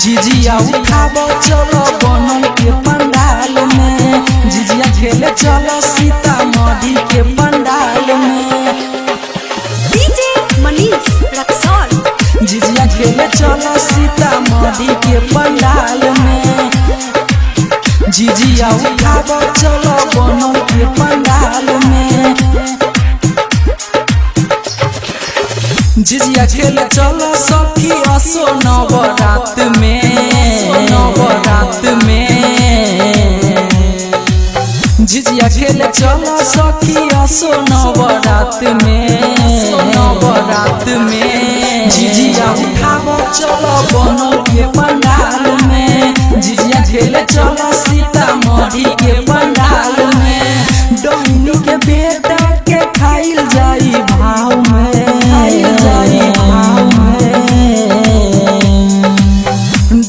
जिजिया उठाबो चलो बनल के पंडाल में, जिजिया खेले चलो सीतामढ़ी के पंडाल में। डीजे मनीष रक्सौल जिजिया खेले चलो सीतामढ़ी के पंडाल में, जिजिया उठाबो चलो बनल के पंडाल में। जिजिया खेले चलो सखी असो नवरात में, नवरात में। जिजिया खेले चलो सखी असो नवरात में, नवरात में। जिजिया उठाबो चलो बनल के पंडाल में, जिजिया खेले चलो सीतामढ़ी के पंडाल में। डोहिनी के बेटा के खाइल जाई भाव में, खाइल जाई भाव में।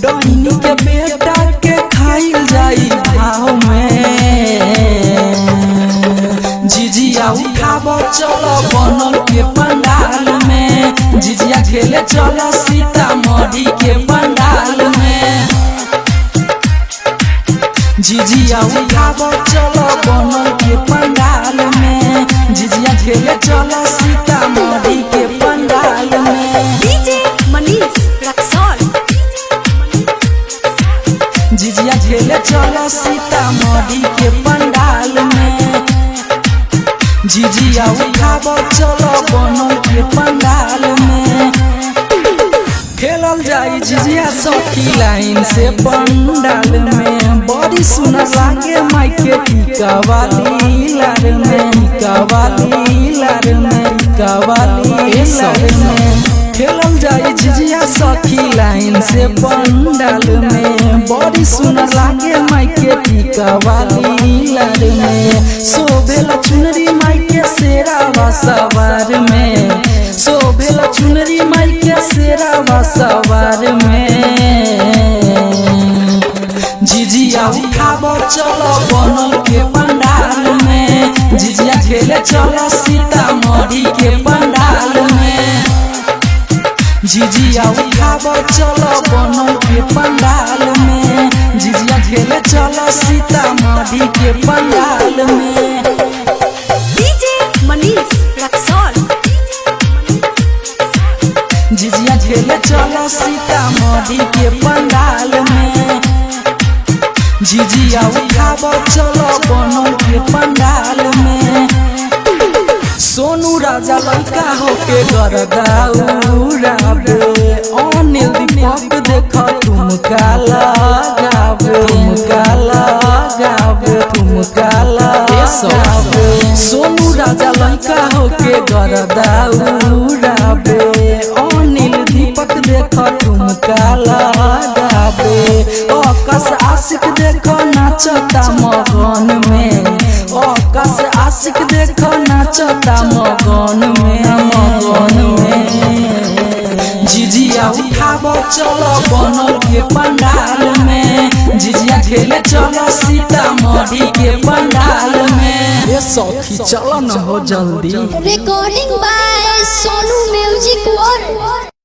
डोहिनी के बेटा के खाइल जाई भाव में। जिजिया उठाबो चलो बनल के पंडाल में, जिजिया खेले चलो सीतामढ़ी के पंडाल में। जिजिया उठाबो चलो बनल के पंडाल में, जिजिया खेले चलो सीतामढ़ी के पंडाल में। डीजे मनीष रक्सौल जिजिया खेले चलो सीतामढ़ी के पंडाल में, जिजिया उठाबो चलो बनल के पंडाल में। खेलल जाई जिजिया सखी लाइन से पंडाल में, बड़ी सुंदर लागे माई के टीका वाली लार में, टीका वाली लार में, टीका वाली लार में। खेलल जाई जिजिया सखी लाइन से पंडाल में, बड़ी सुंदर लागे माई के टीका वाली लार में। शोभेला चुनरी माई के शेरावा सवार में, शोभेला चुनरी माई के शेरावा सवार में। जिजिया उठाबो चलो बनल के पंडाल में, जिजिया खेले चलो सीतामढ़ी के पंडाल में। जिजिया उठाबो चलो बनल के पंडाल में, जिजिया खेले चलो सीतामढ़ी के पंडाल में। डीजे मनीष रक्सौल जिजिया खेले चलो सीतामढ़ी के पंडाल में, जिजिया उठाबो चलो बनल के पंडाल में। सोनू राजा लड़का होके गरदा उड़ावे, अनिल दीपक देख ठुमका लगावे, ठुमका लगावे, ठुमका लगावे। सोनू राजा लड़का होके गरदा उड़ावे, अनिल दीपक देख ठुमका लगावे। आकाश आशिक देखो नाचता मगन में, आकाश आशिक देखो नाचता मगन में, मगन में। जिजिया उठाबो चलो बनल के पंडाल में, जिजिया खेले चलो सीतामढ़ी के पंडाल में। ये सखी चलो न हो जल्दी। Recording by Sonu music world.